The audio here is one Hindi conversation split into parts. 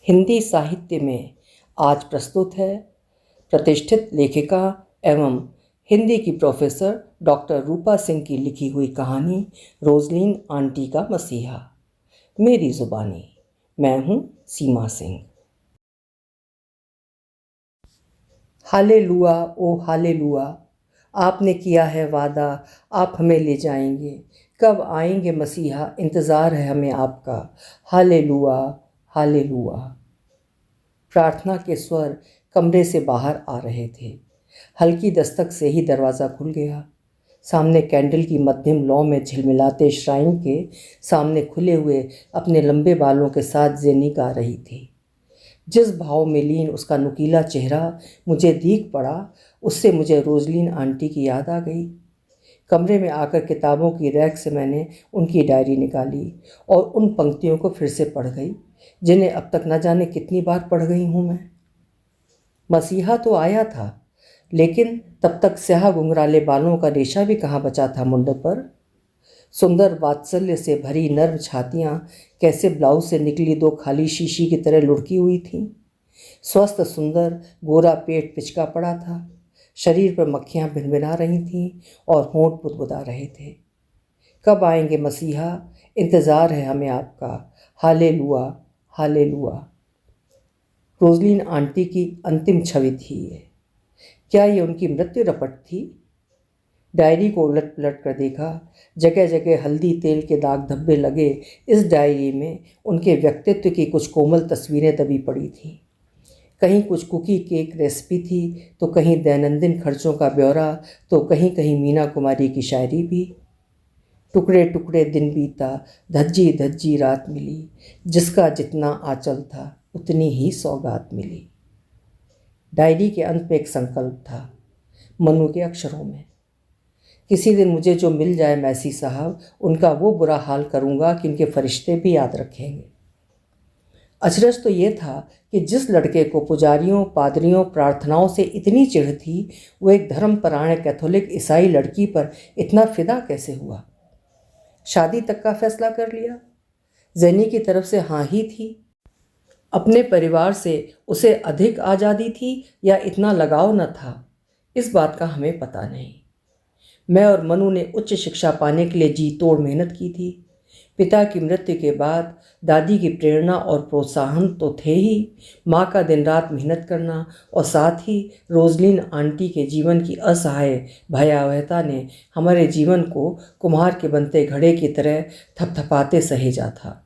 हिंदी साहित्य में आज प्रस्तुत है प्रतिष्ठित लेखिका एवं हिंदी की प्रोफेसर डॉक्टर रूपा सिंह की लिखी हुई कहानी रोजलिन आंटी का मसीहा। मेरी ज़ुबानी। मैं हूँ सीमा सिंह। हालेलुआ ओ हालेलुआ, आपने किया है वादा, आप हमें ले जाएंगे। कब आएंगे मसीहा, इंतज़ार है हमें आपका। हालेलुआ हालेलुआ। प्रार्थना के स्वर कमरे से बाहर आ रहे थे। हल्की दस्तक से ही दरवाज़ा खुल गया। सामने कैंडल की मध्यम लौ में झिलमिलाते श्राइन के सामने खुले हुए अपने लंबे बालों के साथ जेनी गा रही थी। जिस भाव में लीन उसका नुकीला चेहरा मुझे दीख पड़ा, उससे मुझे रोजलिन आंटी की याद आ गई। कमरे में आकर किताबों की रैक से मैंने उनकी डायरी निकाली और उन पंक्तियों को फिर से पढ़ गई जिन्हें अब तक न जाने कितनी बार पढ़ गई हूँ मैं। मसीहा तो आया था, लेकिन तब तक स्याह घुंघराले बालों का रेशा भी कहाँ बचा था मुंड पर। सुंदर वात्सल्य से भरी नर्म छातियाँ कैसे ब्लाउज से निकली दो खाली शीशी की तरह लुढ़की हुई थीं। स्वस्थ सुंदर गोरा पेट पिचका पड़ा था। शरीर पर मक्खियाँ भिनभिना रही थीं और होंठ बुदबुदा रहे थे। कब आएंगे मसीहा, इंतज़ार है हमें आपका। हालेलुआ हालेलुआ। रोजलिन आंटी की अंतिम छवि थी ये। क्या ये उनकी मृत्यु रपट थी? डायरी को उलट पलट कर देखा। जगह जगह हल्दी तेल के दाग धब्बे लगे इस डायरी में उनके व्यक्तित्व की कुछ कोमल तस्वीरें दबी पड़ी थीं। कहीं कुछ कुकी केक रेसिपी थी, तो कहीं दैनंदिन खर्चों का ब्यौरा, तो कहीं कहीं मीना कुमारी की शायरी भी। टुकड़े टुकड़े दिन बीता, धज्जी धज्जी रात मिली, जिसका जितना आंचल था उतनी ही सौगात मिली। डायरी के अंत में एक संकल्प था, मनु के अक्षरों में। किसी दिन मुझे जो मिल जाए मैसी साहब, उनका वो बुरा हाल करूँगा कि उनके फरिश्ते भी याद रखेंगे। अचरज तो ये था कि जिस लड़के को पुजारियों पादरियों प्रार्थनाओं से इतनी चिढ़ थी, वो एक धर्मपरायण कैथोलिक ईसाई लड़की पर इतना फिदा कैसे हुआ। शादी तक का फैसला कर लिया। जेनी की तरफ से हाँ ही थी। अपने परिवार से उसे अधिक आज़ादी थी या इतना लगाव न था, इस बात का हमें पता नहीं। मैं और मनु ने उच्च शिक्षा पाने के लिए जी तोड़ मेहनत की थी। पिता की मृत्यु के बाद दादी की प्रेरणा और प्रोत्साहन तो थे ही, माँ का दिन रात मेहनत करना और साथ ही रोजलिन आंटी के जीवन की असहाय भयावहता ने हमारे जीवन को कुम्हार के बनते घड़े की तरह थपथपाते सहेजा था।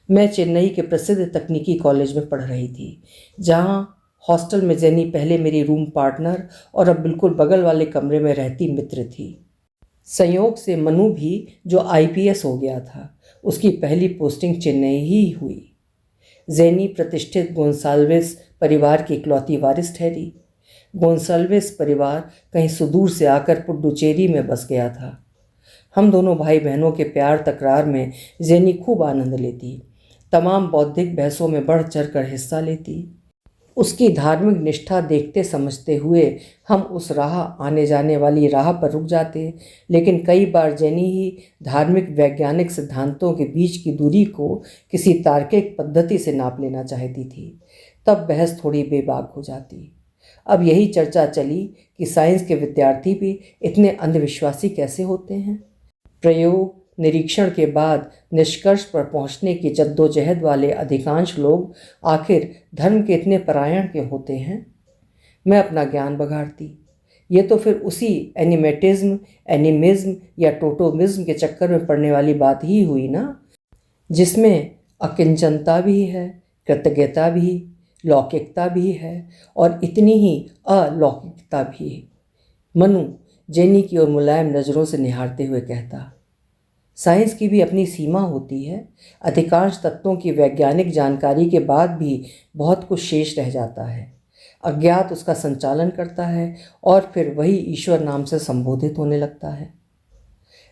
मैं चेन्नई के प्रसिद्ध तकनीकी कॉलेज में पढ़ रही थी, जहाँ हॉस्टल में जेनी पहले मेरी रूम पार्टनर और अब बिल्कुल बगल वाले कमरे में रहती मित्र थी। संयोग से मनु भी, जो आईपीएस हो गया था, उसकी पहली पोस्टिंग चेन्नई ही हुई। जेनी प्रतिष्ठित गोंसाल्वेस परिवार की इकलौती वारिस ठहरी। गोंसाल्वेस परिवार कहीं सुदूर से आकर पुडुचेरी में बस गया था। हम दोनों भाई बहनों के प्यार तकरार में जेनी खूब आनंद लेती, तमाम बौद्धिक बहसों में बढ़ चढ़ कर हिस्सा लेती। उसकी धार्मिक निष्ठा देखते समझते हुए हम उस राह आने जाने वाली राह पर रुक जाते, लेकिन कई बार जेनी ही धार्मिक वैज्ञानिक सिद्धांतों के बीच की दूरी को किसी तार्किक पद्धति से नाप लेना चाहती थी। तब बहस थोड़ी बेबाक हो जाती। अब यही चर्चा चली कि साइंस के विद्यार्थी भी इतने अंधविश्वासी कैसे होते हैं। प्रयोग निरीक्षण के बाद निष्कर्ष पर पहुंचने की जद्दोजहद वाले अधिकांश लोग आखिर धर्म के इतने परायण क्यों होते हैं। मैं अपना ज्ञान बघाड़ती। ये तो फिर उसी एनिमेटिज्म, एनिमिज्म या टोटोमिज्म के चक्कर में पड़ने वाली बात ही हुई ना, जिसमें अकिंचनता भी है, कृतज्ञता भी, लौकिकता भी है और इतनी ही अलौकिकता भी। मनु जेनी की ओर मुलायम नज़रों से निहारते हुए कहता, साइंस की भी अपनी सीमा होती है। अधिकांश तत्वों की वैज्ञानिक जानकारी के बाद भी बहुत कुछ शेष रह जाता है। अज्ञात उसका संचालन करता है और फिर वही ईश्वर नाम से संबोधित होने लगता है।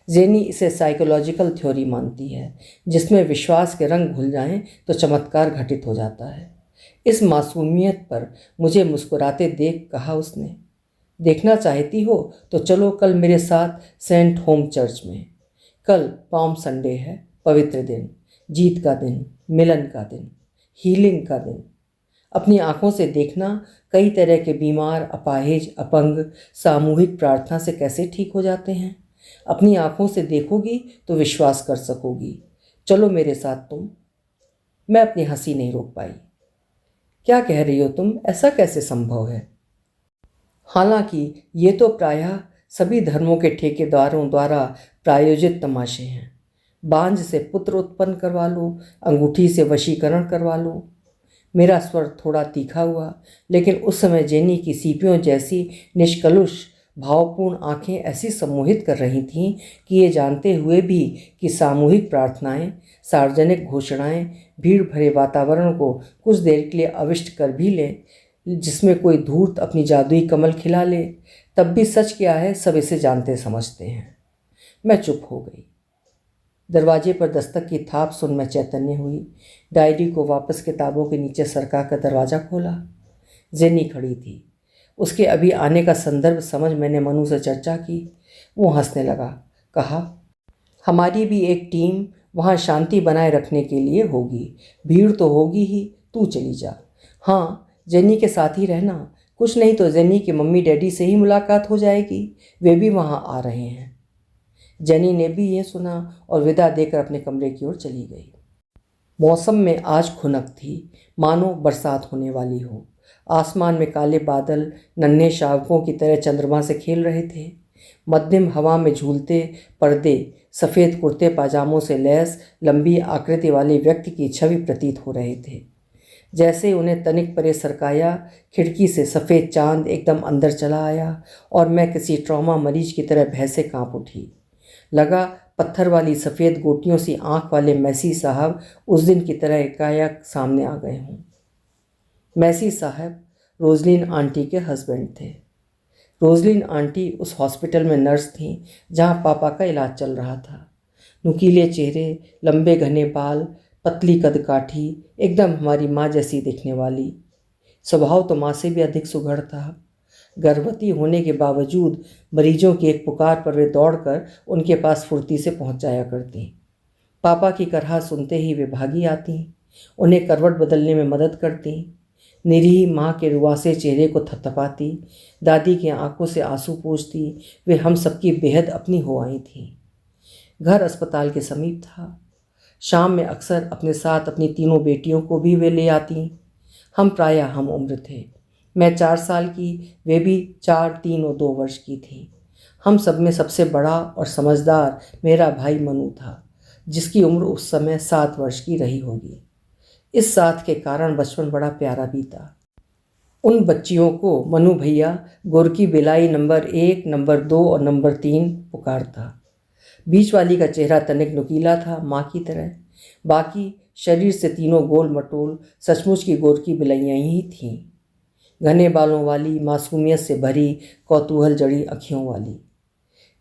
जेनी इसे साइकोलॉजिकल थ्योरी मानती है, जिसमें विश्वास के रंग घुल जाएं तो चमत्कार घटित हो जाता है। इस मासूमियत पर मुझे मुस्कुराते देख कहा उसने, देखना चाहती हो तो चलो कल मेरे साथ सेंट होम चर्च में। कल पाम संडे है, पवित्र दिन, जीत का दिन, मिलन का दिन। हीलिंग का दिन। अपनी आंखों से देखना कई तरह के बीमार, अपाहिज, अपंग सामूहिक प्रार्थना से कैसे ठीक हो जाते हैं। अपनी आंखों से देखोगी तो विश्वास कर सकोगी। चलो मेरे साथ तुम। मैं अपनी हंसी नहीं रोक पाई। क्या कह रही हो तुम? ऐसा कैसे संभव है? हालांकि ये तो प्रायः सभी धर्मों के ठेकेदारों द्वारा प्रायोजित तमाशे हैं। बांझ से पुत्र उत्पन्न करवा लो, अंगूठी से वशीकरण करवा लो। मेरा स्वर थोड़ा तीखा हुआ, लेकिन उस समय जेनी की सीपियों जैसी निष्कलुष भावपूर्ण आंखें ऐसी सम्मोहित कर रही थीं कि ये जानते हुए भी कि सामूहिक प्रार्थनाएं, सार्वजनिक घोषणाएं भीड़ भरे वातावरण को कुछ देर के लिए अविष्ट कर भी ले, जिसमें कोई धूर्त अपनी जादुई कमल खिला ले, तब भी सच क्या है सब इसे जानते समझते हैं। मैं चुप हो गई। दरवाजे पर दस्तक की थाप सुन मैं चैतन्य हुई। डायरी को वापस किताबों के नीचे सरका कर दरवाज़ा खोला। जेनी खड़ी थी। उसके अभी आने का संदर्भ समझ मैंने मनु से चर्चा की। वो हंसने लगा। कहा, हमारी भी एक टीम वहाँ शांति बनाए रखने के लिए होगी। भीड़ तो होगी ही, तू चली जा। हाँ, जेनी के साथ ही रहना। कुछ नहीं तो जेनी के मम्मी डैडी से ही मुलाकात हो जाएगी। वे भी वहाँ आ रहे हैं। जेनी ने भी ये सुना और विदा देकर अपने कमरे की ओर चली गई। मौसम में आज खुनक थी, मानो बरसात होने वाली हो। आसमान में काले बादल नन्हे शावकों की तरह चंद्रमा से खेल रहे थे। मध्यम हवा में झूलते पर्दे सफ़ेद कुर्ते पाजामों से लैस लंबी आकृति वाले व्यक्ति की छवि प्रतीत हो रहे थे। जैसे उन्हें तनिक परे सरकाया, खिड़की से सफ़ेद चांद एकदम अंदर चला आया और मैं किसी ट्रॉमा मरीज की तरह भय से काँप उठी। लगा पत्थर वाली सफ़ेद गोटियों सी आँख वाले मैसी साहब उस दिन की तरह एकाएक सामने आ गए हों। मैसी साहब रोजलिन आंटी के हस्बैंड थे। रोजलिन आंटी उस हॉस्पिटल में नर्स थीं जहाँ पापा का इलाज चल रहा था। नुकीले चेहरे, लंबे घने बाल, पतली कदकाठी, एकदम हमारी माँ जैसी दिखने वाली। स्वभाव तो माँ से भी अधिक सुघड़ था। गर्भवती होने के बावजूद मरीजों की एक पुकार पर वे दौड़कर उनके पास फुर्ती से पहुंच जाया करती। पापा की करहा सुनते ही वे भागी आती, उन्हें करवट बदलने में मदद करती। निरीह माँ के रुआसे चेहरे को थपथपाती, दादी की आंखों से आंसू पोंछती। वे हम सबकी बेहद अपनी हो आई थीं। घर अस्पताल के समीप था। शाम में अक्सर अपने साथ अपनी तीनों बेटियों को भी वे ले आती। हम प्रायः हम उम्र थे। मैं 4 साल की, वे भी 4, 3 और 2 वर्ष की थीं। हम सब में सबसे बड़ा और समझदार मेरा भाई मनु था, जिसकी उम्र उस समय 7 वर्ष की रही होगी। इस साथ के कारण बचपन बड़ा प्यारा बीता। उन बच्चियों को मनु भैया गोरकी बिलाई नंबर 1, नंबर 2 और नंबर 3 पुकारता। बीच वाली का चेहरा तनिक नुकीला था, माँ की तरह। बाकी शरीर से तीनों गोल मटोल सचमुच की गोरकी बिलाइयाँ ही थीं। घने बालों वाली, मासूमियत से भरी, कौतूहल जड़ी अँखियों वाली।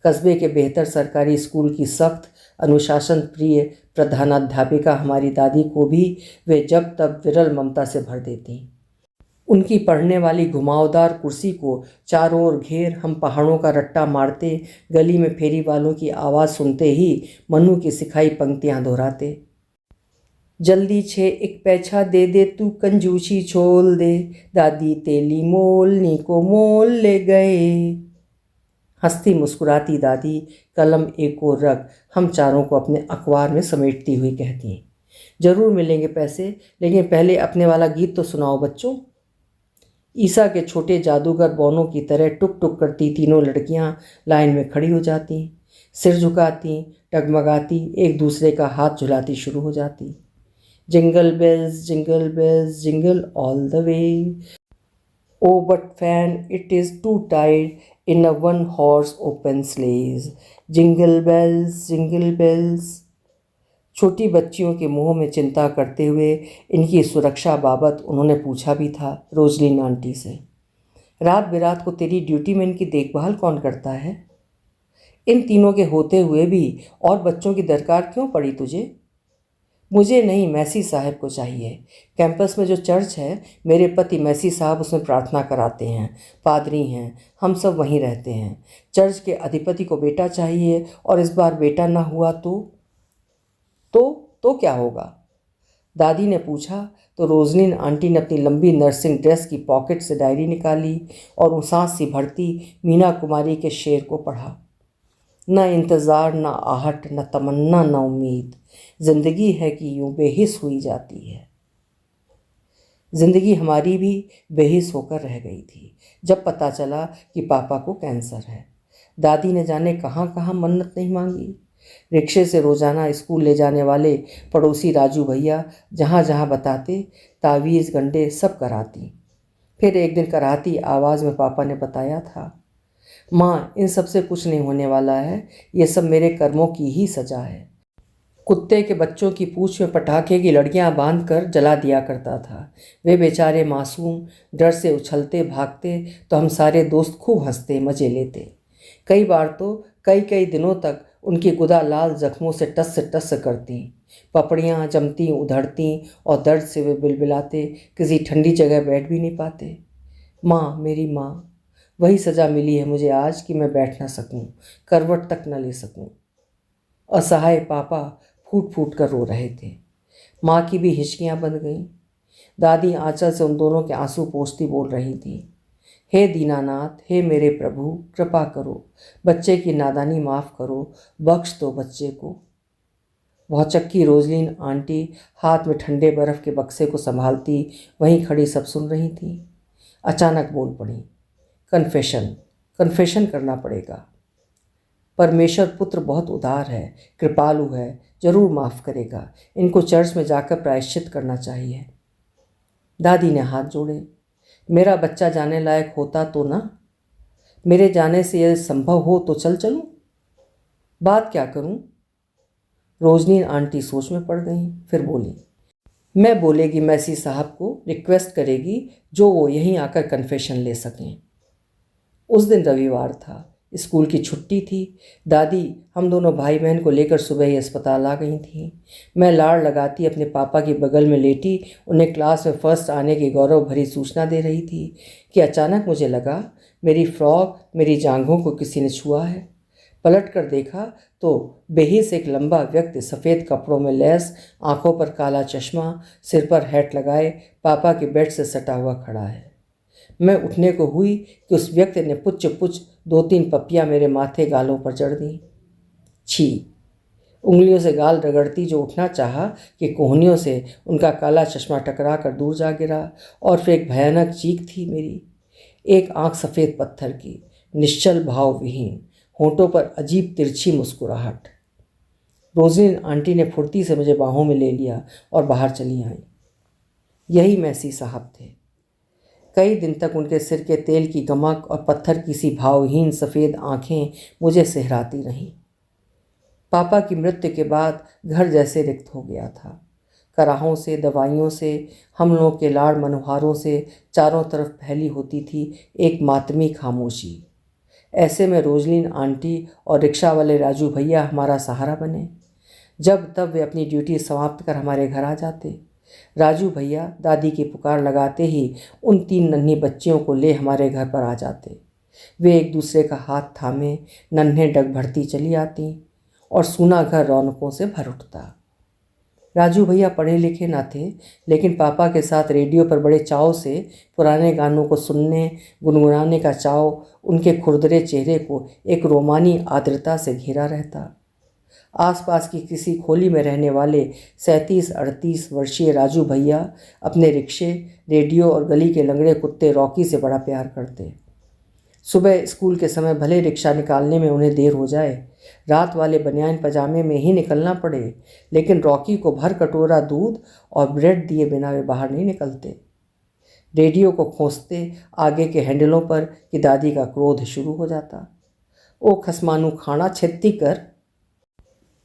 कस्बे के बेहतर सरकारी स्कूल की सख्त अनुशासन प्रिय प्रधानाध्यापिका हमारी दादी को भी वे जब तब विरल ममता से भर देती। उनकी पढ़ने वाली घुमावदार कुर्सी को चारों ओर घेर हम पहाड़ों का रट्टा मारते गली में फेरी वालों की आवाज़ सुनते ही मनु की सिखाई पंक्तियाँ दोहराते। जल्दी 6 एक पैसा दे दे, तू कंजूसी छोल दे, दादी तेली मोलनी को मोल ले गए। हंसती मुस्कुराती दादी कलम एक ओर रख हम चारों को अपने अखबार में समेटती हुई कहती, जरूर मिलेंगे पैसे, लेकिन पहले अपने वाला गीत तो सुनाओ बच्चों। ईसा के छोटे जादूगर बौनों की तरह टुक टुक करती तीनों लड़कियां लाइन में खड़ी हो जाती, सिर झुकाती, डगमगाती, एक दूसरे का हाथ झुलाती शुरू हो जाती। Jingle bells jingle all the way, oh but fun it is to tight in a one-horse open sleighs, jingle bells. छोटी बच्चियों के मुंह में चिंता करते हुए इनकी सुरक्षा बाबत उन्होंने पूछा भी था रोजलिन आंटी से, रात बिरात को तेरी ड्यूटी में इनकी देखभाल कौन करता है? इन तीनों के होते हुए भी और बच्चों की दरकार क्यों पड़ी तुझे? मुझे नहीं, मैसी साहब को चाहिए। कैंपस में जो चर्च है, मेरे पति मैसी साहब उसमें प्रार्थना कराते हैं, पादरी हैं, हम सब वहीं रहते हैं। चर्च के अधिपति को बेटा चाहिए और इस बार बेटा ना हुआ तो क्या होगा? दादी ने पूछा तो रोजलिन आंटी ने अपनी लंबी नर्सिंग ड्रेस की पॉकेट से डायरी निकाली और उसास सी भरती मीना कुमारी के शेर को पढ़ा। न इंतज़ार, न आहट, न तमन्ना, न उम्मीद, जिंदगी है कि यूं बेहिस हुई जाती है। जिंदगी हमारी भी बेहिस होकर रह गई थी जब पता चला कि पापा को कैंसर है। दादी ने जाने कहाँ कहाँ मन्नत नहीं मांगी। रिक्शे से रोजाना स्कूल ले जाने वाले पड़ोसी राजू भैया जहाँ जहाँ बताते तावीज़ गंडे सब कराती। फिर एक दिन कराती आवाज़ में पापा ने बताया था, माँ इन सब से कुछ नहीं होने वाला है, ये सब मेरे कर्मों की ही सजा है। कुत्ते के बच्चों की पूंछ में पटाखे की लड़ियाँ बांध कर जला दिया करता था। वे बेचारे मासूम डर से उछलते भागते तो हम सारे दोस्त खूब हंसते मज़े लेते। कई बार तो कई कई दिनों तक उनकी गुदा लाल जख्मों से टस करती, पपड़ियाँ जमती उधड़ती और दर्द से वे बिलबिलाते, किसी ठंडी जगह बैठ भी नहीं पाते। माँ, मेरी माँ, वही सज़ा मिली है मुझे आज कि मैं बैठ ना सकूं, करवट तक न ले सकूं। असहाय पापा फूट फूट कर रो रहे थे। माँ की भी हिचकियाँ बंध गईं। दादी आंचल से उन दोनों के आंसू पोंछती बोल रही थी, हे दीनानाथ, हे मेरे प्रभु, कृपा करो, बच्चे की नादानी माफ़ करो, बख्श दो बच्चे को। भौचक्की रोजलिन आंटी हाथ में ठंडे बर्फ़ के बक्से को संभालती वहीं खड़ी सब सुन रही थी। अचानक बोल पड़ी, कन्फेशन करना पड़ेगा। परमेश्वर पुत्र बहुत उदार है, कृपालु है, जरूर माफ़ करेगा। इनको चर्च में जाकर प्रायश्चित करना चाहिए। दादी ने हाथ जोड़े, मेरा बच्चा जाने लायक होता तो ना, मेरे जाने से यह संभव हो तो चलूं, बात क्या करूं। रोजलिन आंटी सोच में पड़ गई, फिर बोली, मैं बोलेगी मैसी साहब को रिक्वेस्ट करेगी जो वो यहीं आकर कन्फेशन ले सकें। उस दिन रविवार था, स्कूल की छुट्टी थी। दादी हम दोनों भाई बहन को लेकर सुबह ही अस्पताल आ गई थी। मैं लाड़ लगाती अपने पापा के बगल में लेटी उन्हें क्लास में फर्स्ट आने की गौरव भरी सूचना दे रही थी कि अचानक मुझे लगा मेरी फ्रॉक, मेरी जांघों को किसी ने छुआ है। पलट कर देखा तो बेहिस एक लंबा व्यक्ति सफ़ेद कपड़ों में लैस, आंखों पर काला चश्मा, सिर पर हैट लगाए पापा के बेड से सटा हुआ खड़ा है। मैं उठने को हुई कि उस व्यक्ति ने पुच्छ पुच्छ 2-3 पप्पियाँ मेरे माथे गालों पर जड़ दी। छी! उंगलियों से गाल रगड़ती जो उठना चाहा कि कोहनियों से उनका काला चश्मा टकरा कर दूर जा गिरा। और फिर एक भयानक चीख थी मेरी। एक आंख सफ़ेद पत्थर की, निश्चल भाव विहीन, होंठों पर अजीब तिरछी मुस्कुराहट। रोजलिन आंटी ने फुर्ती से मुझे बाहों में ले लिया और बाहर चली आई। यही मैसी साहब थे। कई दिन तक उनके सिर के तेल की गमक और पत्थर की सी भावहीन सफ़ेद आंखें मुझे सहराती रहीं। पापा की मृत्यु के बाद घर जैसे रिक्त हो गया था। कराहों से, दवाइयों से, हम लोगों के लाड़ मनोहारों से चारों तरफ फैली होती थी एक मातमी खामोशी। ऐसे में रोजलिन आंटी और रिक्शा वाले राजू भैया हमारा सहारा बने। जब तब वे अपनी ड्यूटी समाप्त कर हमारे घर आ जाते। राजू भैया दादी की पुकार लगाते ही उन 3 नन्ही बच्चियों को ले हमारे घर पर आ जाते। वे एक दूसरे का हाथ थामे नन्हे डग भरती चली आती और सूना घर रौनकों से भर उठता। राजू भैया पढ़े लिखे ना थे, लेकिन पापा के साथ रेडियो पर बड़े चाव से पुराने गानों को सुनने गुनगुनाने का चाव उनके खुरदरे चेहरे को एक रोमानी आर्द्रता से घेरा रहता। आसपास की किसी खोली में रहने वाले 37-38 वर्षीय राजू भैया अपने रिक्शे, रेडियो और गली के लंगड़े कुत्ते रॉकी से बड़ा प्यार करते। सुबह स्कूल के समय भले रिक्शा निकालने में उन्हें देर हो जाए, रात वाले बनियान पजामे में ही निकलना पड़े, लेकिन रॉकी को भर कटोरा दूध और ब्रेड दिए बिना वे बाहर नहीं निकलते। रेडियो को खोंचते आगे के हैंडलों पर कि दादी का क्रोध शुरू हो जाता। ओ खसमानू खाना छेत्ती कर।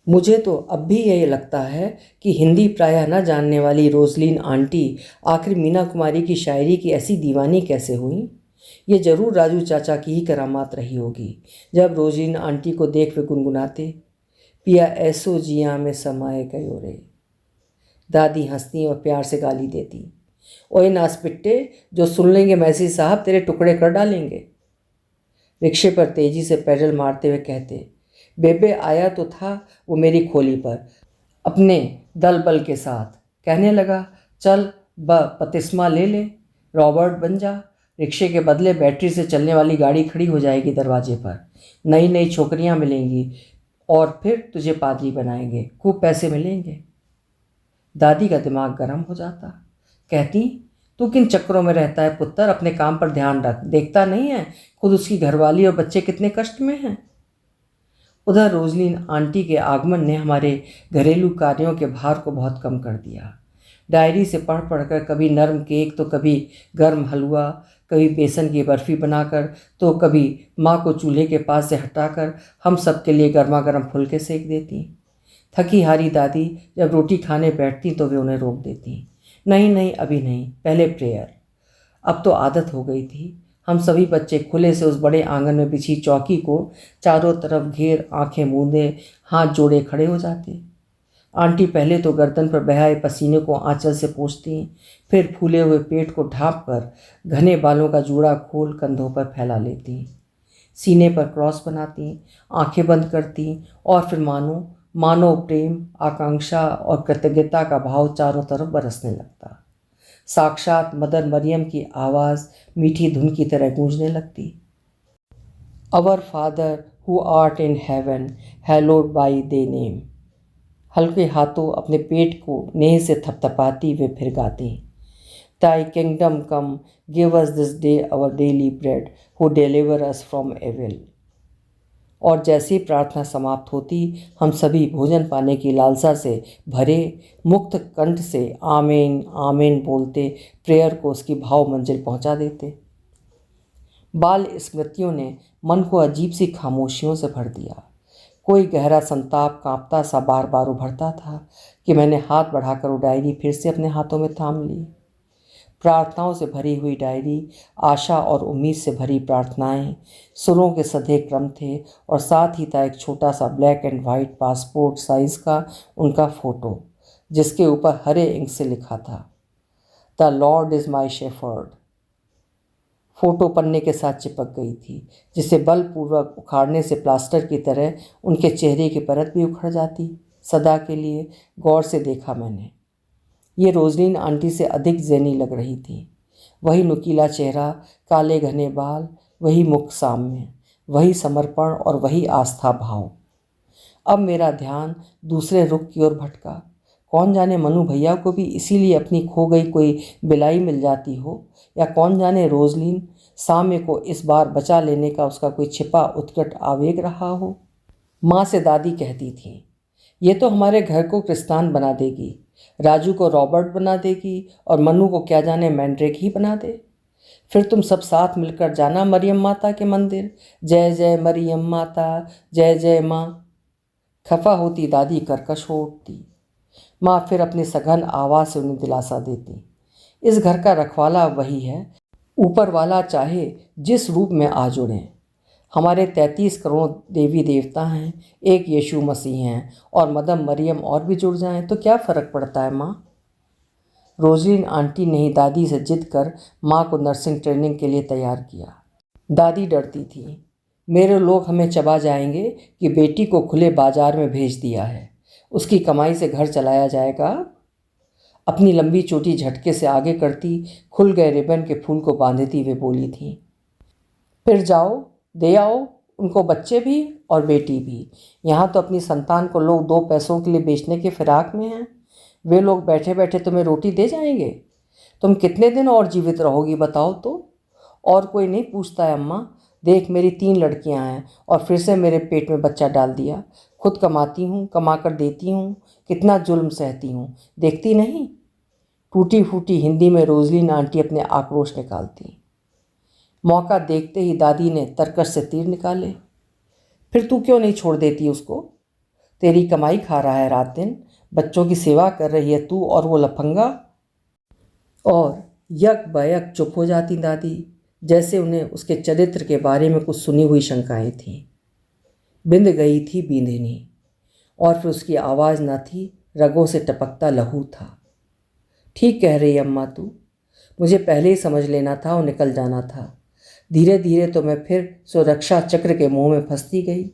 मुझे तो अब भी यही लगता है कि हिंदी प्रायः न जानने वाली रोजलिन आंटी आखिर मीना कुमारी की शायरी की ऐसी दीवानी कैसे हुई। ये जरूर राजू चाचा की ही करामात रही होगी। जब रोजलिन आंटी को देख वे गुनगुनाते, पिया ऐसो जिया में समाए गयो रे। दादी हंसती और प्यार से गाली देती, ओए नासपिट्टे, जो सुन लेंगे मैसी साहब तेरे टुकड़े कर डालेंगे। रिक्शे पर तेजी से पैडल मारते हुए कहते, बेबे आया तो था वो मेरी खोली पर अपने दल बल के साथ, कहने लगा, चल बपतिस्मा ले ले, रॉबर्ट बन जा। रिक्शे के बदले बैटरी से चलने वाली गाड़ी खड़ी हो जाएगी दरवाजे पर, नई नई छोकरियां मिलेंगी और फिर तुझे पादरी बनाएंगे, खूब पैसे मिलेंगे। दादी का दिमाग गर्म हो जाता। कहती, तू किन चक्करों में रहता है पुत्र, अपने काम पर ध्यान रख, देखता नहीं है खुद उसकी घरवाली और बच्चे कितने कष्ट में हैं। उधर रोजलिन आंटी के आगमन ने हमारे घरेलू कार्यों के भार को बहुत कम कर दिया। डायरी से पढ़ पढ़कर कभी नरम केक तो कभी गर्म हलवा, कभी बेसन की बर्फ़ी बनाकर तो कभी माँ को चूल्हे के पास से हटाकर हम सब के लिए गर्मा गर्म फुलके सेक देती। थकी हारी दादी जब रोटी खाने बैठती तो वे उन्हें रोक देती। नहीं नहीं, अभी नहीं, पहले प्रेयर। अब तो आदत हो गई थी। हम सभी बच्चे खुले से उस बड़े आंगन में बिछी चौकी को चारों तरफ घेर आंखें मूंदे हाथ जोड़े खड़े हो जाते। आंटी पहले तो गर्दन पर बहाए पसीने को आंचल से पोंछती, फिर फूले हुए पेट को ढांप कर घने बालों का जूड़ा खोल कंधों पर फैला लेती, सीने पर क्रॉस बनाती, आंखें बंद करती और फिर मानो मानो प्रेम, आकांक्षा और कृतज्ञता का भाव चारों तरफ बरसने लगता। साक्षात मदर मरियम की आवाज़ मीठी धुन की तरह गूंजने लगती। Our father who art in heaven, hallowed by they name. हल्के हाथों अपने पेट को नेह से थपथपाती वे फिर गाती, thy kingdom come, give us this day our daily bread, who deliver us from evil. और जैसी प्रार्थना समाप्त होती, हम सभी भोजन पाने की लालसा से भरे मुक्त कंठ से आमीन आमीन बोलते प्रेयर को उसकी भाव मंजिल पहुंचा देते। बाल स्मृतियों ने मन को अजीब सी खामोशियों से भर दिया। कोई गहरा संताप कांपता सा बार बार उभरता था कि मैंने हाथ बढ़ाकर वो डायरी फिर से अपने हाथों में थाम ली। प्रार्थनाओं से भरी हुई डायरी, आशा और उम्मीद से भरी प्रार्थनाएं, सुरों के सधे क्रम थे और साथ ही था एक छोटा सा black and white passport size का उनका फ़ोटो, जिसके ऊपर हरे इंक से लिखा था, the Lord is my shepherd. Photo पन्ने के साथ चिपक गई थी, जिसे बलपूर्वक उखाड़ने से प्लास्टर की तरह उनके चेहरे की परत भी उखड़ जाती। सदा के लिए गौर से देखा मैंने। ये रोजलिन आंटी से अधिक ज़ेनी लग रही थी। वही नुकीला चेहरा, काले घने बाल, वही मुख साम्य, वही समर्पण और वही आस्था भाव। अब मेरा ध्यान दूसरे रुख की ओर भटका। कौन जाने मनु भैया को भी इसीलिए अपनी खो गई कोई बिलाई मिल जाती हो, या कौन जाने रोजलिन साम्य को इस बार बचा लेने का उसका कोई छिपा उत्कट आवेग रहा हो। माँ से दादी कहती थी, ये तो हमारे घर को क्रिस्तान बना देगी, राजू को रॉबर्ट बना देगी और मनु को क्या जाने मैंड्रेक ही बना दे। फिर तुम सब साथ मिलकर जाना मरियम माता के मंदिर, जय जय मरियम माता, जय जय माँ। खफा होती दादी कर्कश हो उठती। माँ फिर अपनी सघन आवाज़ से उन्हें दिलासा देती, इस घर का रखवाला वही है, ऊपर वाला चाहे जिस रूप में आ जुड़ें। हमारे 33 करोड़ देवी देवता हैं, एक यीशु मसीह हैं और मदर मरियम और भी जुड़ जाएं तो क्या फ़र्क पड़ता है माँ। रोजलिन आंटी ने ही दादी से जिद कर माँ को नर्सिंग ट्रेनिंग के लिए तैयार किया। दादी डरती थी, मेरे लोग हमें चबा जाएंगे कि बेटी को खुले बाजार में भेज दिया है, उसकी कमाई से घर चलाया जाएगा। अपनी लंबी चोटी झटके से आगे करती, खुल गए रिबन के फूल को बांधती वे बोली थी, फिर जाओ दे आओ उनको बच्चे भी और बेटी भी। यहाँ तो अपनी संतान को लोग 2 पैसों के लिए बेचने के फिराक में हैं। वे लोग बैठे बैठे तुम्हें रोटी दे जाएंगे। तुम कितने दिन और जीवित रहोगी बताओ तो। और कोई नहीं पूछता है अम्मा, देख मेरी 3 लड़कियाँ हैं और फिर से मेरे पेट में बच्चा डाल दिया। खुद कमाती हूँ, कमा कर देती हूँ, कितना जुल्म सहती हूँ, देखती नहीं। टूटी फूटी हिंदी में रोजलिन आंटी अपने आक्रोश निकालती। मौका देखते ही दादी ने तरकश से तीर निकाले, फिर तू क्यों नहीं छोड़ देती उसको? तेरी कमाई खा रहा है रात दिन, बच्चों की सेवा कर रही है तू और वो लफंगा। और यक बयक चुप हो जाती दादी, जैसे उन्हें उसके चरित्र के बारे में कुछ सुनी हुई शंकाएं थीं। बिंद गई थी बींधनी, और फिर उसकी आवाज़ न थी, रगों से टपकता लहू था। ठीक कह रही अम्मा तू, मुझे पहले ही समझ लेना था और निकल जाना था। धीरे धीरे तो मैं फिर सुरक्षा चक्र के मुंह में फंसती गई।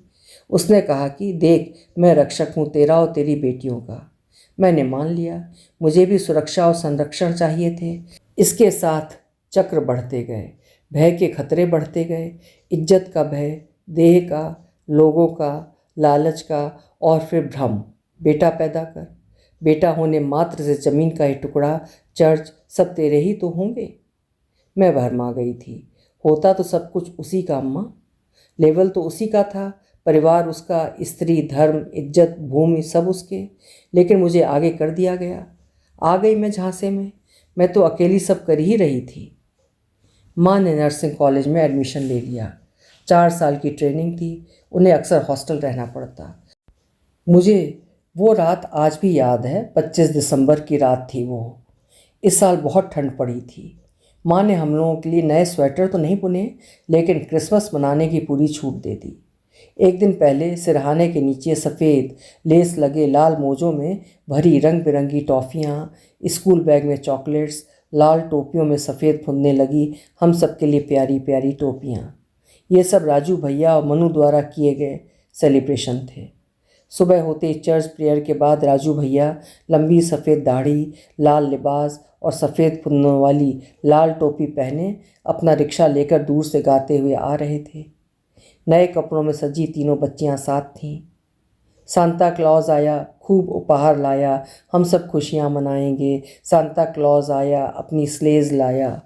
उसने कहा कि देख मैं रक्षक हूँ तेरा और तेरी बेटियों का, मैंने मान लिया, मुझे भी सुरक्षा और संरक्षण चाहिए थे। इसके साथ चक्र बढ़ते गए, भय के खतरे बढ़ते गए, इज्जत का भय, देह का, लोगों का, लालच का, और फिर भ्रम। बेटा पैदा कर, बेटा होने मात्र से ज़मीन का ही टुकड़ा, चर्च, सब तेरे ही तो होंगे। मैं भरमा गई थी। होता तो सब कुछ उसी का अम्मा, लेवल तो उसी का था, परिवार उसका, स्त्री, धर्म, इज्जत, भूमि, सब उसके। लेकिन मुझे आगे कर दिया गया। आ गई मैं झांसे में। मैं तो अकेली सब कर ही रही थी। माँ ने नर्सिंग कॉलेज में एडमिशन ले लिया। 4 साल की ट्रेनिंग थी, उन्हें अक्सर हॉस्टल रहना पड़ता। मुझे वो रात आज भी याद है। 25 दिसंबर की रात थी वो। इस साल बहुत ठंड पड़ी थी। माँ ने हम लोगों के लिए नए स्वेटर तो नहीं बुने, लेकिन क्रिसमस मनाने की पूरी छूट दे दी। एक दिन पहले सिरहाने के नीचे सफ़ेद लेस लगे लाल मोजों में भरी रंग बिरंगी टॉफ़ियाँ, स्कूल बैग में चॉकलेट्स, लाल टोपियों में सफ़ेद फुनने लगी हम सब के लिए प्यारी प्यारी टोपियाँ। ये सब राजू भैया और मनु द्वारा किए गए सेलिब्रेशन थे। सुबह होते ही चर्च प्रेयर के बाद राजू भैया लंबी सफ़ेद दाढ़ी, लाल लिबास और सफ़ेद फुन्नों वाली लाल टोपी पहने अपना रिक्शा लेकर दूर से गाते हुए आ रहे थे। नए कपड़ों में सजी तीनों बच्चियां साथ थीं। सांता क्लॉज आया, खूब उपहार लाया, हम सब खुशियां मनाएंगे। सांता क्लॉज आया, अपनी स्लेज लाया।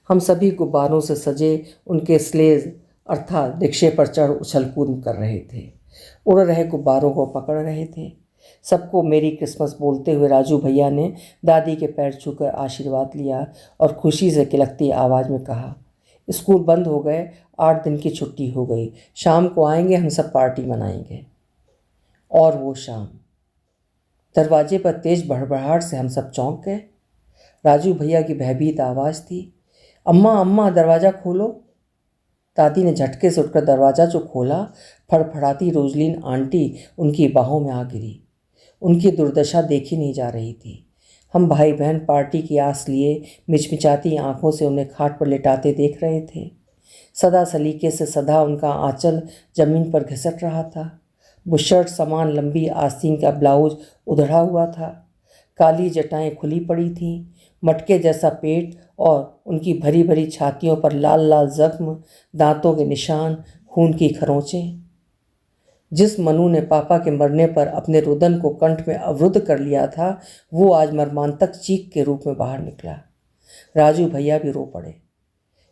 हम सभी गुब्बारों से सजे उनके स्लेज अर्थात रिक्शे पर चढ़ उछल कूद कर रहे थे। उड़ रहे गुब्बारों को पकड़ रहे थे। सबको मेरी क्रिसमस बोलते हुए राजू भैया ने दादी के पैर छूकर आशीर्वाद लिया और खुशी से किलकती आवाज़ में कहा, स्कूल बंद हो गए, 8 दिन की छुट्टी हो गई, शाम को आएंगे, हम सब पार्टी मनाएंगे। और वो शाम दरवाजे पर तेज भड़बड़ाहट से हम सब चौंक गए। राजू भैया की भयभीत आवाज़ थी, अम्मा अम्मा दरवाज़ा खोलो। दादी ने झटके से उठकर दरवाज़ा जो खोला, फड़फड़ाती रोजलिन आंटी उनकी बाहों में आ गिरी। उनकी दुर्दशा देखी नहीं जा रही थी। हम भाई बहन पार्टी की आस लिए मिचमिचाती आंखों से उन्हें खाट पर लेटाते देख रहे थे। सदा सलीके से सदा उनका आंचल जमीन पर घिसट रहा था। बुशर्ट समान लंबी आस्तीन का ब्लाउज उधड़ा हुआ था। काली जटाएं खुली पड़ी थीं। मटके जैसा पेट और उनकी भरी भरी छातियों पर लाल लाल जख्म, दांतों के निशान, खून की खरोंचें। जिस मनु ने पापा के मरने पर अपने रुदन को कंठ में अवरुद्ध कर लिया था, वो आज मर्मांतक चीख के रूप में बाहर निकला। राजू भैया भी रो पड़े।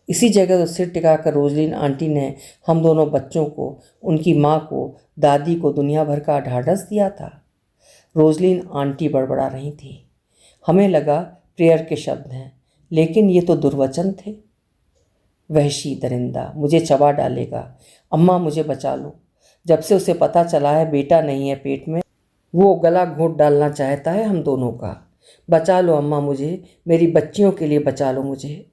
इसी जगह तो सिर टिकाकर रोजलिन आंटी ने हम दोनों बच्चों को, उनकी माँ को, दादी को दुनिया भर का ढाढ़स दिया था। रोजलिन आंटी बड़बड़ा रही थी। हमें लगा प्रेयर के शब्द हैं, लेकिन ये तो दुर्वचन थे। वहशी दरिंदा मुझे चबा डालेगा, अम्मा मुझे बचा लो। जब से उसे पता चला है बेटा नहीं है पेट में, वो गला घोंट डालना चाहता है हम दोनों का। बचा लो अम्मा मुझे, मेरी बच्चियों के लिए बचा लो मुझे।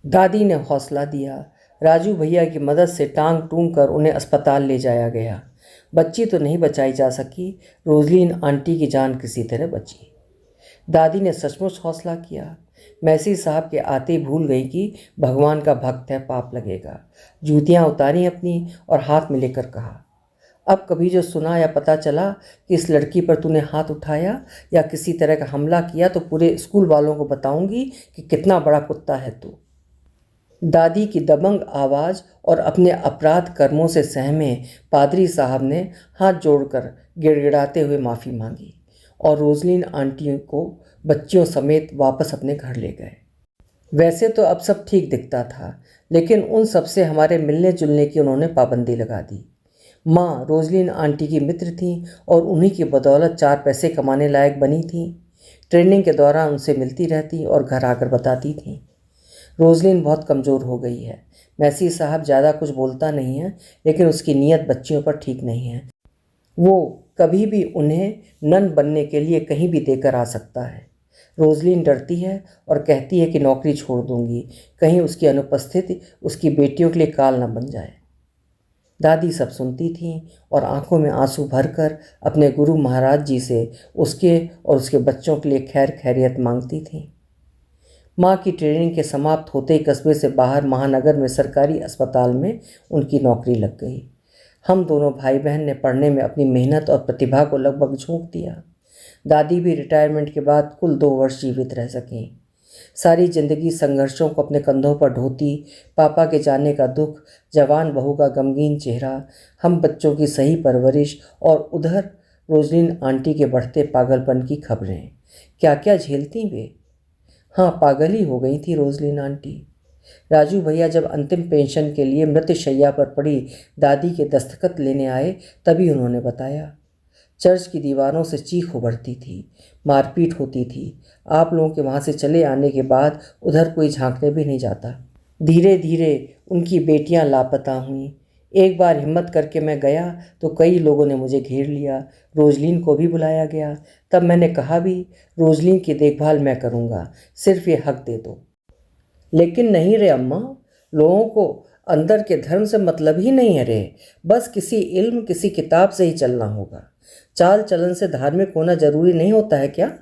दादी ने हौसला दिया। राजू भैया की मदद से टांग टूंग कर उन्हें अस्पताल ले जाया गया। बच्ची तो नहीं बचाई जा सकी, रोजलिन आंटी की जान किसी तरह बची। दादी ने सचमुच हौसला किया। मैसी साहब के आते ही भूल गई कि भगवान का भक्त है, पाप लगेगा। जूतियाँ उतारी अपनी और हाथ में लेकर कहा, अब कभी जो सुना या पता चला कि इस लड़की पर तूने हाथ उठाया या किसी तरह का हमला किया तो पूरे स्कूल वालों को बताऊंगी कि कितना बड़ा कुत्ता है तू। दादी की दबंग आवाज़ और अपने अपराध कर्मों से सहमे पादरी साहब ने हाथ जोड़कर गिड़गिड़ाते हुए माफ़ी मांगी और रोजलिन आंटी को बच्चियों समेत वापस अपने घर ले गए। वैसे तो अब सब ठीक दिखता था, लेकिन उन सब से हमारे मिलने जुलने की उन्होंने पाबंदी लगा दी। माँ रोजलिन आंटी की मित्र थीं और उन्हीं की बदौलत 4 पैसे कमाने लायक बनी थीं। ट्रेनिंग के दौरान उनसे मिलती रहती और घर आकर बताती थीं। रोजलिन बहुत कमज़ोर हो गई है। मैसी साहब ज़्यादा कुछ बोलता नहीं है, लेकिन उसकी नीयत बच्चियों पर ठीक नहीं है। वो कभी भी उन्हें नन बनने के लिए कहीं भी देकर आ सकता है। रोजलिन डरती है और कहती है कि नौकरी छोड़ दूंगी, कहीं उसकी अनुपस्थिति उसकी बेटियों के लिए काल न बन जाए। दादी सब सुनती थीं और आंखों में आंसू भरकर अपने गुरु महाराज जी से उसके और उसके बच्चों के लिए खैर खैरियत मांगती थीं। माँ की ट्रेनिंग के समाप्त होते ही कस्बे से बाहर महानगर में सरकारी अस्पताल में उनकी नौकरी लग गई। हम दोनों भाई बहन ने पढ़ने में अपनी मेहनत और प्रतिभा को लगभग झोंक दिया। दादी भी रिटायरमेंट के बाद कुल 2 वर्ष जीवित रह सकीं। सारी जिंदगी संघर्षों को अपने कंधों पर ढोती, पापा के जाने का दुख, जवान बहू का गमगीन चेहरा, हम बच्चों की सही परवरिश और उधर रोजलिन आंटी के बढ़ते पागलपन की खबरें। क्या क्या झेलती वे। हाँ, पागल ही हो गई थी रोजलिन आंटी। राजू भैया जब अंतिम पेंशन के लिए मृत्युशैया पर पड़ी दादी के दस्तखत लेने आए तभी उन्होंने बताया। चर्च की दीवारों से चीख उभरती थी, मारपीट होती थी। आप लोगों के वहाँ से चले आने के बाद उधर कोई झांकने भी नहीं जाता। धीरे धीरे उनकी बेटियां लापता हुईं। एक बार हिम्मत करके मैं गया तो कई लोगों ने मुझे घेर लिया। रोजलिन को भी बुलाया गया। तब मैंने कहा भी, रोजलिन की देखभाल मैं करूँगा, सिर्फ ये हक दे दो। लेकिन नहीं रे अम्मा, लोगों को अंदर के धर्म से मतलब ही नहीं है रे। बस किसी इल्म, किसी किताब से ही चलना होगा। चाल चलन से धार्मिक होना जरूरी नहीं होता है क्या?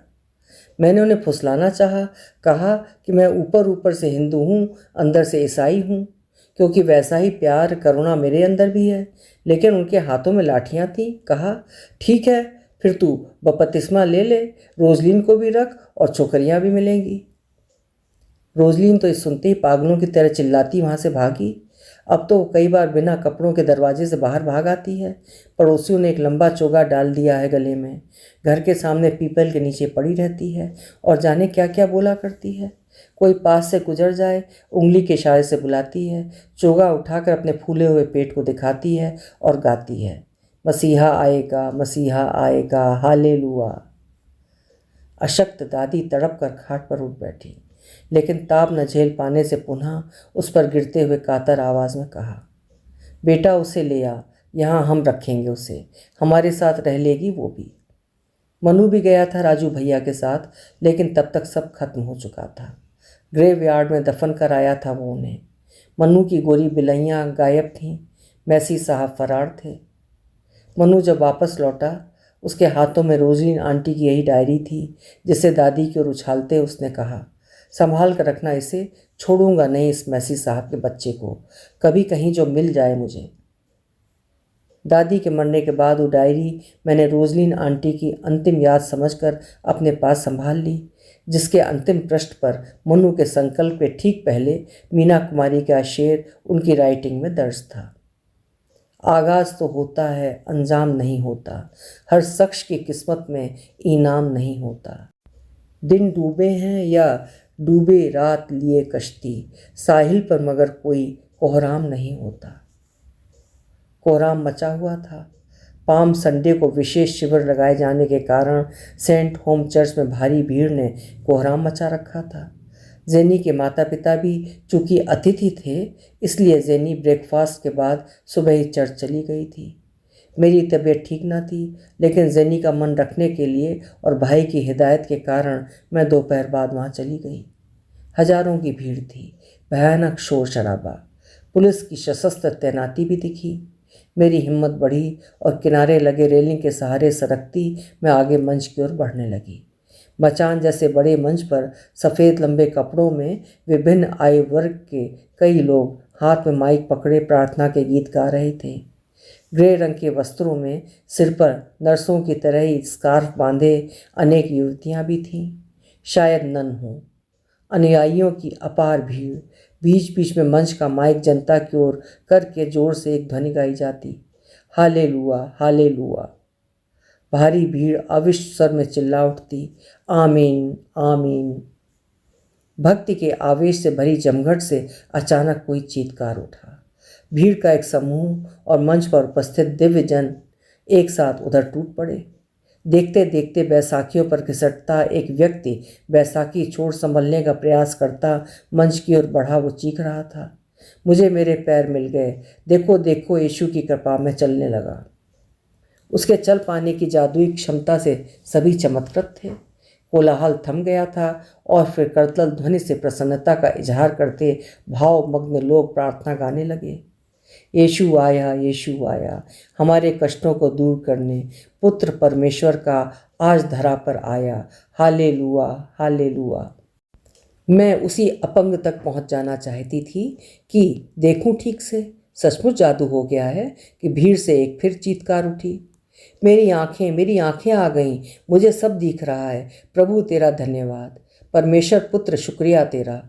मैंने उन्हें फुसलाना चाहा, कहा कि मैं ऊपर ऊपर से हिंदू हूँ, अंदर से ईसाई हूँ, क्योंकि वैसा ही प्यार करुणा मेरे अंदर भी है। लेकिन उनके हाथों में लाठियाँ थीं। कहा, ठीक है, फिर तू बपतिस्मा ले ले, रोजलिन को भी रख और छोकरियाँ भी मिलेंगी। रोजलिन तो इस सुनते ही पागलों की तरह चिल्लाती वहाँ से भागी। अब तो कई बार बिना कपड़ों के दरवाजे से बाहर भाग आती है। पड़ोसियों ने एक लंबा चोगा डाल दिया है गले में। घर के सामने पीपल के नीचे पड़ी रहती है और जाने क्या क्या बोला करती है। कोई पास से गुजर जाए, उंगली के इशारे से बुलाती है। चोगा उठाकर अपने फूले हुए पेट को दिखाती है और गाती है, मसीहा आएगा, मसीहा आएगा, हालेलुया। अशक्त दादी तड़प कर खाट पर उठ बैठी, लेकिन ताप न झेल पाने से पुनः उस पर गिरते हुए कातर आवाज़ में कहा, बेटा उसे ले आ, यहाँ हम रखेंगे उसे, हमारे साथ रह लेगी वो भी। मनु भी गया था राजू भैया के साथ, लेकिन तब तक सब खत्म हो चुका था। ग्रेव यार्ड में दफन कर आया था वो उन्हें। मनु की गोरी बिलैयाँ गायब थीं, मैसी साहब फरार थे। मनु जब वापस लौटा, उसके हाथों में रोजलिन आंटी की यही डायरी थी, जिसे दादी की ओर उछालते उसने कहा, संभाल कर रखना इसे, छोड़ूंगा नहीं इस मैसी साहब के बच्चे को, कभी कहीं जो मिल जाए मुझे। दादी के मरने के बाद वो डायरी मैंने रोजलिन आंटी की अंतिम याद समझकर अपने पास संभाल ली, जिसके अंतिम पृष्ठ पर मनु के संकल्प के ठीक पहले मीना कुमारी का शेर उनकी राइटिंग में दर्ज था। आगाज़ तो होता है, अंजाम नहीं होता, हर शख्स की किस्मत में इनाम नहीं होता। दिन डूबे हैं या डूबे रात लिए कश्ती, साहिल पर मगर कोई कोहराम नहीं होता। कोहराम मचा हुआ था। पाम संडे को विशेष शिविर लगाए जाने के कारण सेंट होम चर्च में भारी भीड़ ने कोहराम मचा रखा था। जेनी के माता पिता भी चूँकि अतिथि थे, इसलिए जेनी ब्रेकफास्ट के बाद सुबह ही चर्च चली गई थी। मेरी तबीयत ठीक न थी, लेकिन जेनी का मन रखने के लिए और भाई की हिदायत के कारण मैं दोपहर बाद वहाँ चली गई। हजारों की भीड़ थी, भयानक शोर शराबा, पुलिस की सशस्त्र तैनाती भी दिखी। मेरी हिम्मत बढ़ी और किनारे लगे रेलिंग के सहारे सरकती मैं आगे मंच की ओर बढ़ने लगी। मचान जैसे बड़े मंच पर सफ़ेद लंबे कपड़ों में विभिन्न आयु वर्ग के कई लोग हाथ में माइक पकड़े प्रार्थना के गीत गा रहे थे। ग्रे रंग के वस्त्रों में सिर पर नर्सों की तरह ही स्कार्फ बांधे अनेक युवतियां भी थीं, शायद नन हों। अनुयायियों की अपार भीड़, बीच बीच में मंच का माइक जनता की ओर करके जोर से एक ध्वनि गाई जाती, हालेलुया हालेलुया। भारी भीड़ अविश्व स्वर में चिल्ला उठती, आमीन आमीन। भक्ति के आवेश से भरी जमघट से अचानक कोई चीत्कार उठा। भीड़ का एक समूह और मंच पर उपस्थित दिव्य जन एक साथ उधर टूट पड़े। देखते देखते बैसाखियों पर घिसटता एक व्यक्ति बैसाखी छोड़ संभलने का प्रयास करता मंच की ओर बढ़ा। वो चीख रहा था, मुझे मेरे पैर मिल गए, देखो देखो यीशु की कृपा में चलने लगा। उसके चल पाने की जादुई क्षमता से सभी चमत्कृत थे। कोलाहल थम गया था और फिर करतल ध्वनि से प्रसन्नता का इजहार करते भावमग्न लोग प्रार्थना गाने लगे, यीशु आया, यीशु आया, हमारे कष्टों को दूर करने, पुत्र परमेश्वर का आज धरा पर आया, हालेलुया हालेलुया। मैं उसी अपंग तक पहुंच जाना चाहती थी कि देखूं ठीक से, सचमुच जादू हो गया है कि भीड़ से एक फिर चीत्कार उठी। मेरी आंखें आ गईं, मुझे सब दिख रहा है। प्रभु तेरा धन्यवाद, परमेश्वर पुत्र शुक्रिया तेरा।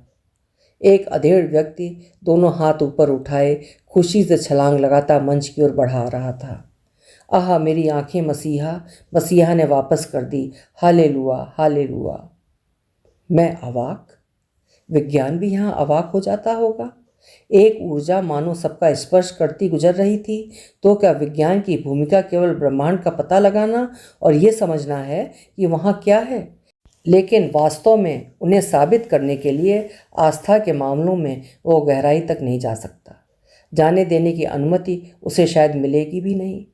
एक अधेड़ व्यक्ति दोनों हाथ ऊपर उठाए खुशी से छलांग लगाता मंच की ओर बढ़ा रहा था। आहा मेरी आंखें मसीहा, मसीहा ने वापस कर दी। हालेलुआ हालेलुआ। मैं अवाक। विज्ञान भी यहाँ अवाक हो जाता होगा। एक ऊर्जा मानो सबका स्पर्श करती गुजर रही थी। तो क्या विज्ञान की भूमिका केवल ब्रह्मांड का पता लगाना और ये समझना है कि वहाँ क्या है? लेकिन वास्तव में उन्हें साबित करने के लिए आस्था के मामलों में वो गहराई तक नहीं जा सकता। जाने देने की अनुमति उसे शायद मिलेगी भी नहीं।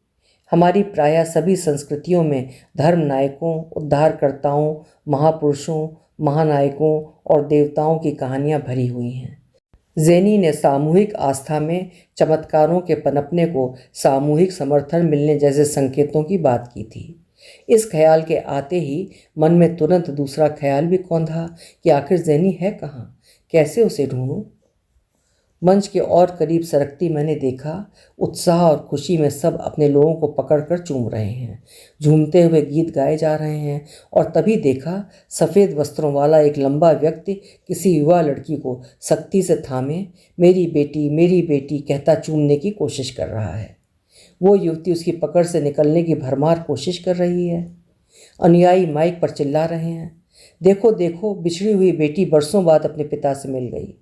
हमारी प्रायः सभी संस्कृतियों में धर्म नायकों, उद्धारकर्ताओं, महापुरुषों, महानायकों और देवताओं की कहानियाँ भरी हुई हैं। ज़ेनी ने सामूहिक आस्था में चमत्कारों के पनपने को सामूहिक समर्थन मिलने जैसे संकेतों की बात की थी। इस ख्याल के आते ही मन में तुरंत दूसरा ख्याल भी कौंधा कि आखिर ज़ेनी है कहाँ, कैसे उसे ढूंढूं। मंच के और करीब सरकती मैंने देखा, उत्साह और खुशी में सब अपने लोगों को पकड़कर चूम रहे हैं, झूमते हुए गीत गाए जा रहे हैं। और तभी देखा सफ़ेद वस्त्रों वाला एक लंबा व्यक्ति किसी युवा लड़की को सख्ती से थामे मेरी बेटी कहता चूमने की कोशिश कर रहा है। वो युवती उसकी पकड़ से निकलने की भरमार कोशिश कर रही है। अनुयायी माइक पर चिल्ला रहे हैं, देखो देखो, बिछड़ी हुई बेटी बरसों बाद अपने पिता से मिल गई।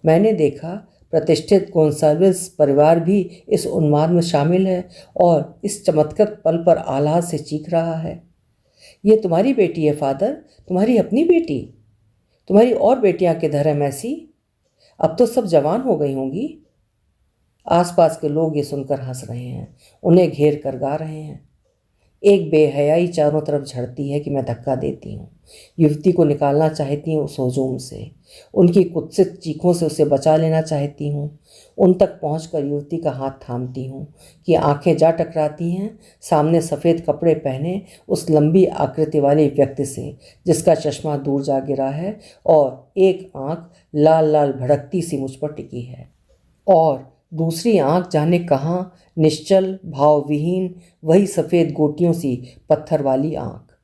मैंने देखा प्रतिष्ठित गोंसाल्विस परिवार भी इस उन्माद में शामिल है और इस चमत्कृत पल पर आह्लाद से चीख रहा है। ये तुम्हारी बेटी है फादर, तुम्हारी अपनी बेटी। तुम्हारी और बेटियां किधर है मैसी? अब तो सब जवान हो गई होंगी। आसपास के लोग ये सुनकर हंस रहे हैं, उन्हें घेर कर गा रहे हैं। एक बेहयाई चारों तरफ झड़ती है कि मैं धक्का देती हूँ, युवती को निकालना चाहती हूँ उस हुजूम से, उनकी कुत्सित चीखों से उसे बचा लेना चाहती हूँ। उन तक पहुँचकर युवती का हाथ थामती हूँ कि आंखें जा टकराती हैं सामने सफ़ेद कपड़े पहने उस लंबी आकृति वाले व्यक्ति से जिसका चश्मा दूर जा गिरा है और एक आँख लाल लाल भड़कती सी मुझ पर टिकी है और दूसरी आँख जाने कहाँ, निश्चल भावविहीन, वही सफ़ेद गोटियों सी पत्थर वाली आँख।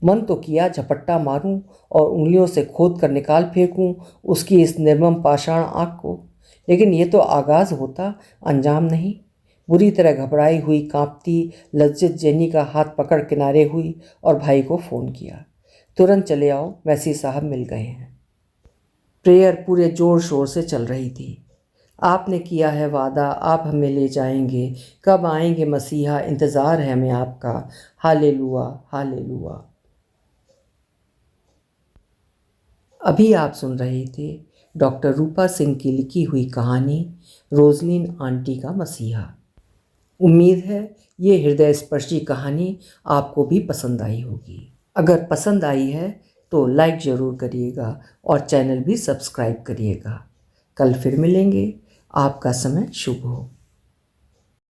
मन तो किया झपट्टा मारूं और उंगलियों से खोद कर निकाल फेंकूं उसकी इस निर्मम पाषाण आँख को, लेकिन ये तो आगाज़ होता, अंजाम नहीं। बुरी तरह घबराई हुई कांपती लज्जित जेनी का हाथ पकड़ किनारे हुई और भाई को फ़ोन किया, तुरंत चले आओ, मैसी साहब मिल गए हैं। प्रेयर पूरे ज़ोर शोर से चल रही थी। आपने किया है वादा, आप हमें ले जाएंगे, कब आएंगे मसीहा, इंतज़ार है हमें आपका। हालेलुआ हालेलुआ। अभी आप सुन रहे थे डॉक्टर रूपा सिंह की लिखी हुई कहानी रोजलिन आंटी का मसीहा। उम्मीद है ये हृदय स्पर्शी कहानी आपको भी पसंद आई होगी। अगर पसंद आई है तो लाइक ज़रूर करिएगा और चैनल भी सब्सक्राइब करिएगा। कल फिर मिलेंगे। आपका समय शुभ हो।